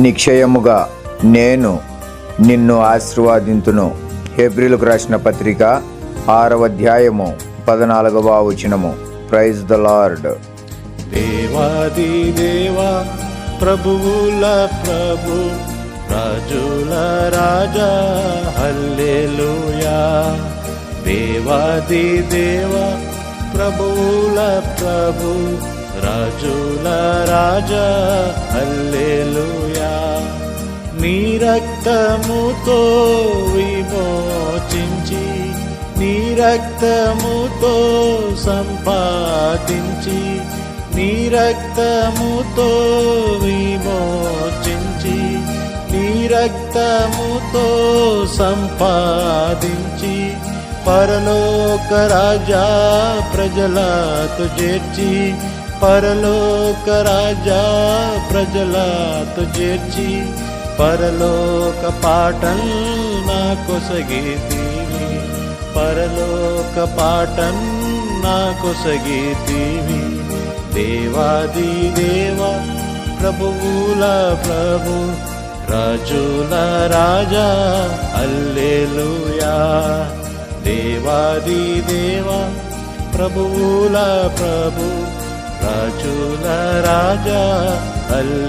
నిశ్చయముగా నేను నిన్ను ఆశీర్వదింతును. హెబ్రీలకు రాసిన పత్రిక 6వ అధ్యాయము 14వ వచనము. Praise the Lord. దేవాది దేవా, ప్రభువుల ప్రభు, రాజుల రాజా, హల్లెలూయా. దేవాది దేవా, ప్రభువుల ప్రభు, రాజుల రాజా, హల్లెలూయా. నీ రక్తముతో విమోచించి, నీ రక్తముతో సంపాదించి, నీ రక్తముతో విమోచించి, నీ రక్తముతో సంపాదించి, పరలోక రాజా ప్రజలతో చేర్చి, పరలోక రాజా ప్రజలతో చేర్చి, పరలోక పాటల్ నా కొసగితీవి, పరలోక పాటల్ నా కొసగితీవి. దేవాది దేవా, ప్రభువుల ప్రభు, రాజుల రాజా, హల్లెలూయా. దేవాది దేవా, ప్రభువుల ప్రభు, రాజుల రాజా, హల్లెలూయా.